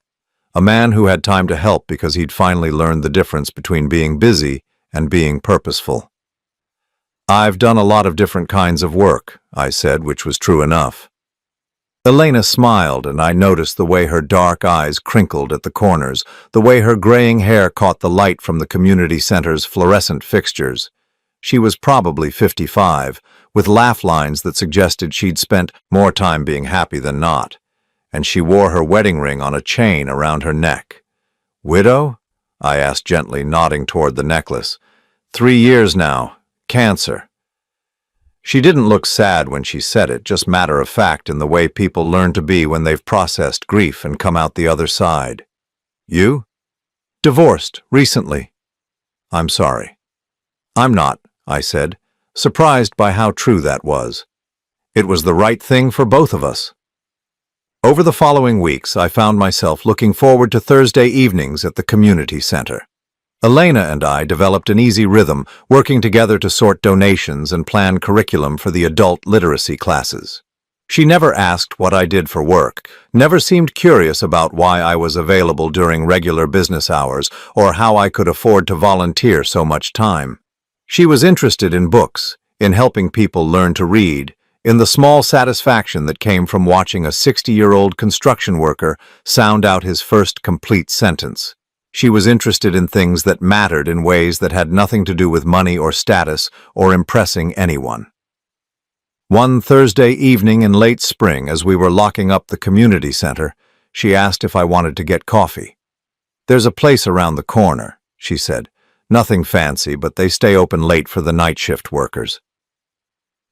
a man who had time to help because he'd finally learned the difference between being busy and being purposeful. "I've done a lot of different kinds of work," I said, which was true enough. Elena smiled, and I noticed the way her dark eyes crinkled at the corners, the way her graying hair caught the light from the community center's fluorescent fixtures. She was probably 55, with laugh lines that suggested she'd spent more time being happy than not, and she wore her wedding ring on a chain around her neck. "Widow?" I asked gently, nodding toward the necklace. 3 years now. Cancer." She didn't look sad when she said it, just matter-of-fact in the way people learn to be when they've processed grief and come out the other side. "You?" "Divorced, recently." "I'm sorry." "I'm not," I said. surprised by how true that was. It was the right thing for both of us. Over the following weeks, I found myself looking forward to Thursday evenings at the community center. Elena and I developed an easy rhythm, working together to sort donations and plan curriculum for the adult literacy classes. She never asked what I did for work, never seemed curious about why I was available during regular business hours or how I could afford to volunteer so much time. She was interested in books, in helping people learn to read, in the small satisfaction that came from watching a 60-year-old construction worker sound out his first complete sentence. She was interested in things that mattered in ways that had nothing to do with money or status or impressing anyone. One Thursday evening in late spring, as we were locking up the community center, she asked if I wanted to get coffee. "There's a place around the corner," she said. "Nothing fancy, but they stay open late for the night shift workers."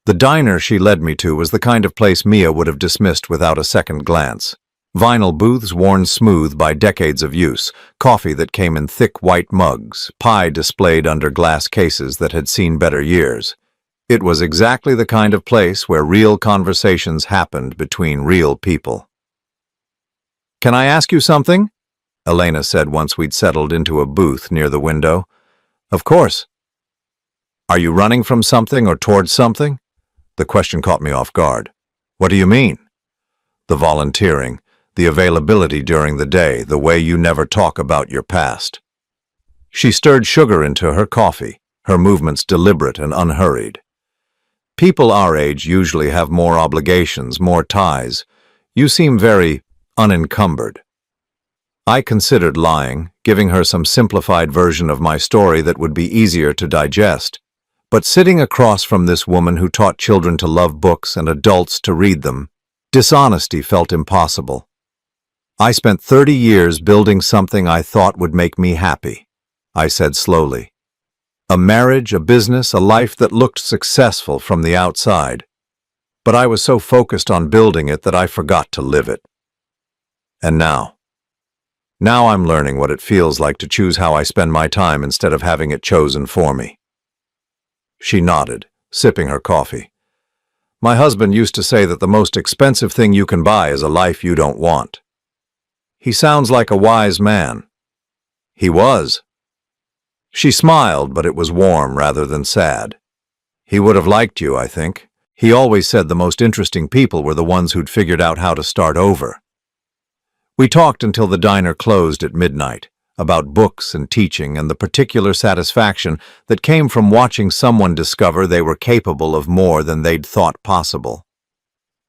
The diner she led me to was the kind of place Mia would have dismissed without a second glance. Vinyl booths worn smooth by decades of use, coffee that came in thick white mugs, pie displayed under glass cases that had seen better years. It was exactly the kind of place where real conversations happened between real people. "Can I ask you something?" Elena said once we'd settled into a booth near the window. "Of course." "Are you running from something or towards something?" The question caught me off guard. "What do you mean?" "The volunteering, the availability during the day, the way you never talk about your past." She stirred sugar into her coffee, her movements deliberate and unhurried. "People our age usually have more obligations, more ties. You seem very unencumbered." I considered lying, giving her some simplified version of my story that would be easier to digest. But sitting across from this woman who taught children to love books and adults to read them, dishonesty felt impossible. "I spent 30 years building something I thought would make me happy," I said slowly. "A marriage, a business, a life that looked successful from the outside. But I was so focused on building it that I forgot to live it. And now I'm learning what it feels like to choose how I spend my time instead of having it chosen for me." She nodded, sipping her coffee. "My husband used to say that the most expensive thing you can buy is a life you don't want." "He sounds like a wise man." "He was." She smiled, but it was warm rather than sad. "He would have liked you, I think. He always said the most interesting people were the ones who'd figured out how to start over." We talked until the diner closed at midnight, about books and teaching and the particular satisfaction that came from watching someone discover they were capable of more than they'd thought possible.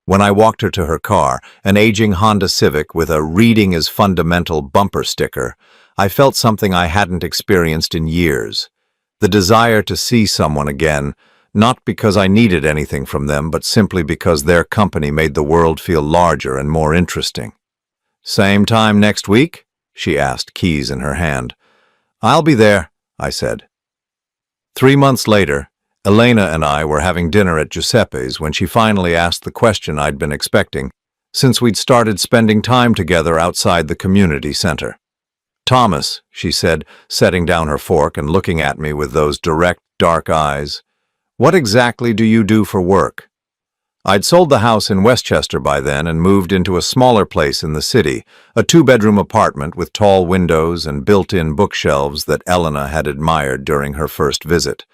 When I walked her to her car, an aging Honda Civic with a "Reading is Fundamental" bumper sticker, I felt something I hadn't experienced in years. The desire to see someone again, not because I needed anything from them, but simply because their company made the world feel larger and more interesting. "Same time next week?" she asked, keys in her hand. "I'll be there," I said. 3 months later, Elena and I were having dinner at Giuseppe's when she finally asked the question I'd been expecting, since we'd started spending time together outside the community center. "Thomas," she said, setting down her fork and looking at me with those direct, dark eyes, "what exactly do you do for work?" I'd sold the house in Westchester by then and moved into a smaller place in the city, a 2-bedroom apartment with tall windows and built-in bookshelves that Elena had admired during her first visit.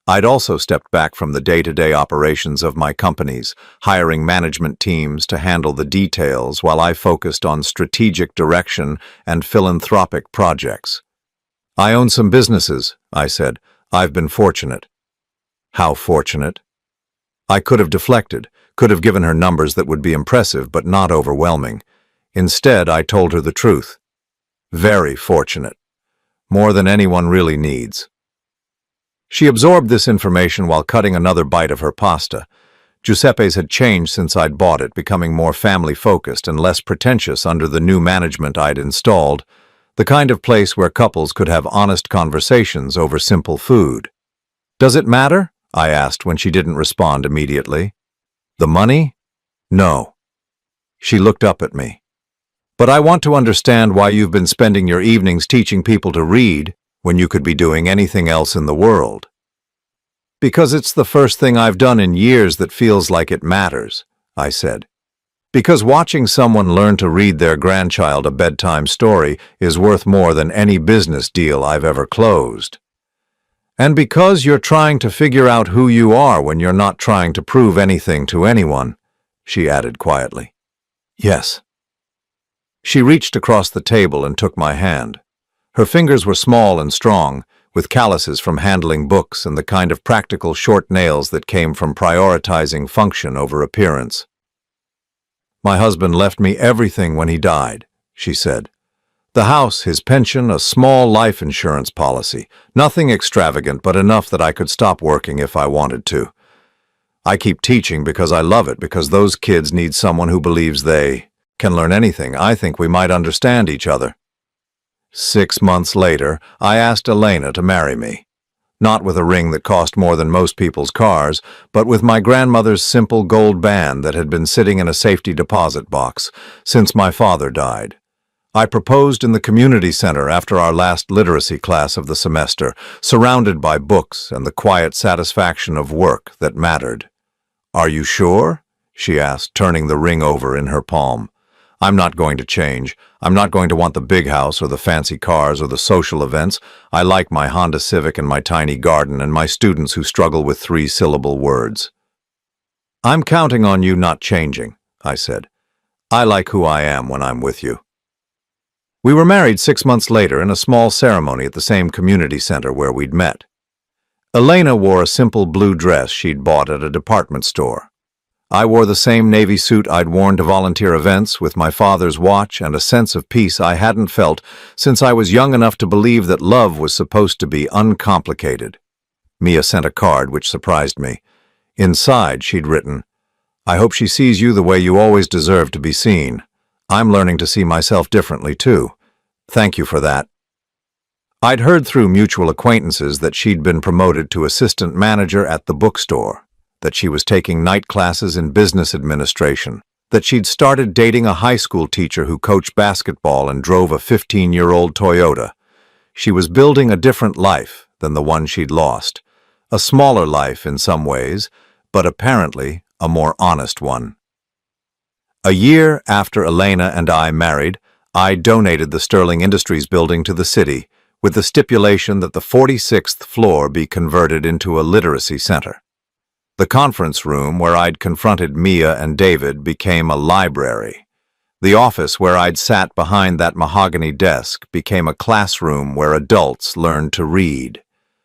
I'd also stepped back from the day-to-day operations of my companies, hiring management teams to handle the details while I focused on strategic direction and philanthropic projects. "I own some businesses," I said. "I've been fortunate." "How fortunate?" I could have deflected, could have given her numbers that would be impressive but not overwhelming. Instead, I told her the truth. Very fortunate. More than anyone really needs. She absorbed this information while cutting another bite of her pasta. Giuseppe's had changed since I'd bought it, becoming more family-focused and less pretentious under the new management I'd installed, the kind of place where couples could have honest conversations over simple food. "Does it matter?" I asked when she didn't respond immediately. "The money? No." She looked up at me. "But I want to understand why you've been spending your evenings teaching people to read when you could be doing anything else in the world." Because it's the first thing I've done in years that feels like it matters, I said. Because watching someone learn to read their grandchild a bedtime story is worth more than any business deal I've ever closed. And because you're trying to figure out who you are when you're not trying to prove anything to anyone, she added quietly. Yes. She reached across the table and took my hand. Her fingers were small and strong, with calluses from handling books and the kind of practical short nails that came from prioritizing function over appearance. My husband left me everything when he died, she said. The house, his pension, a small life insurance policy. Nothing extravagant, but enough that I could stop working if I wanted to. I keep teaching because I love it, because those kids need someone who believes they can learn anything. I think we might understand each other. 6 months later, I asked Elena to marry me. Not with a ring that cost more than most people's cars, but with my grandmother's simple gold band that had been sitting in a safety deposit box since my father died. I proposed in the community center after our last literacy class of the semester, surrounded by books and the quiet satisfaction of work that mattered. "Are you sure?" she asked, turning the ring over in her palm. "I'm not going to change. I'm not going to want the big house or the fancy cars or the social events. I like my Honda Civic and my tiny garden and my students who struggle with 3-syllable words." "I'm counting on you not changing," I said. "I like who I am when I'm with you." We were married 6 months later in a small ceremony at the same community center where we'd met. Elena wore a simple blue dress she'd bought at a department store. I wore the same navy suit I'd worn to volunteer events with my father's watch and a sense of peace I hadn't felt since I was young enough to believe that love was supposed to be uncomplicated. Mia sent a card which surprised me. Inside, she'd written, "I hope she sees you the way you always deserve to be seen. I'm learning to see myself differently, too. Thank you for that." I'd heard through mutual acquaintances that she'd been promoted to assistant manager at the bookstore, that she was taking night classes in business administration, that she'd started dating a high school teacher who coached basketball and drove a 15-year-old Toyota. She was building a different life than the one she'd lost. A smaller life in some ways, but apparently a more honest one. A year after Elena and I married, I donated the Sterling Industries building to the city, with the stipulation that the 46th floor be converted into a literacy center. The conference room where I'd confronted Mia and David became a library. The office where I'd sat behind that mahogany desk became a classroom where adults learned to read.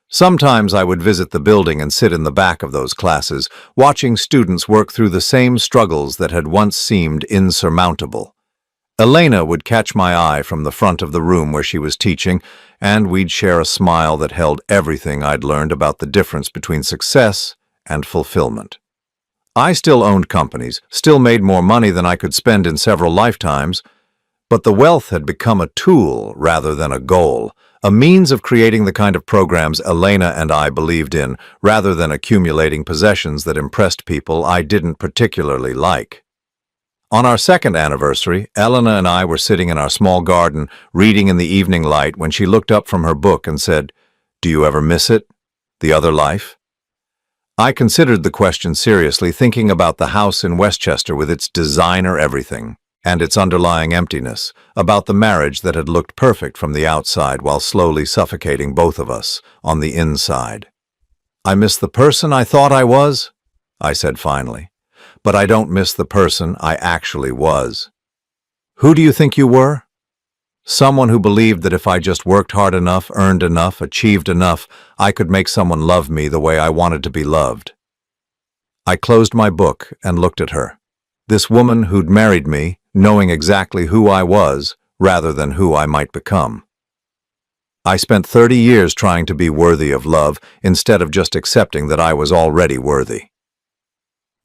Sometimes I would visit the building and sit in the back of those classes, watching students work through the same struggles that had once seemed insurmountable. Elena would catch my eye from the front of the room where she was teaching, and we'd share a smile that held everything I'd learned about the difference between success and fulfillment. I still owned companies, still made more money than I could spend in several lifetimes, but the wealth had become a tool rather than a goal, a means of creating the kind of programs Elena and I believed in, rather than accumulating possessions that impressed people I didn't particularly like. On our second anniversary, Elena and I were sitting in our small garden, reading in the evening light, when she looked up from her book and said, "Do you ever miss it? The other life?" I considered the question seriously, thinking about the house in Westchester with its designer everything and its underlying emptiness, about the marriage that had looked perfect from the outside while slowly suffocating both of us on the inside. "I miss the person I thought I was," I said finally, "but I don't miss the person I actually was." "Who do you think you were?" "Someone who believed that if I just worked hard enough, earned enough, achieved enough, I could make someone love me the way I wanted to be loved." I closed my book and looked at her. This woman who'd married me, knowing exactly who I was rather than who I might become. I spent 30 years trying to be worthy of love instead of just accepting that I was already worthy.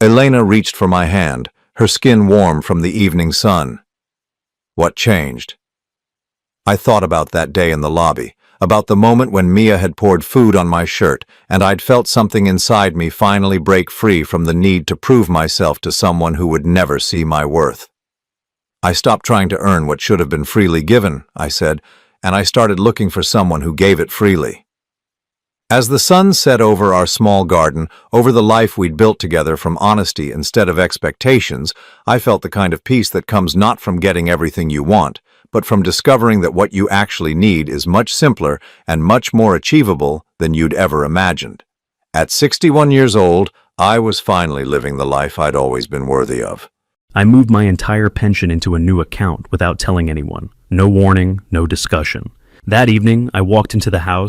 Elena reached for my hand, her skin warm from the evening sun. "What changed?" I thought about that day in the lobby, about the moment when Mia had poured food on my shirt, and I'd felt something inside me finally break free from the need to prove myself to someone who would never see my worth. "I stopped trying to earn what should have been freely given," I said, "and I started looking for someone who gave it freely." As the sun set over our small garden, over the life we'd built together from honesty instead of expectations, I felt the kind of peace that comes not from getting everything you want, but from discovering that what you actually need is much simpler and much more achievable than you'd ever imagined. At 61 years old, I was finally living the life I'd always been worthy of. I moved my entire pension into a new account without telling anyone. No warning, no discussion. That evening, I walked into the house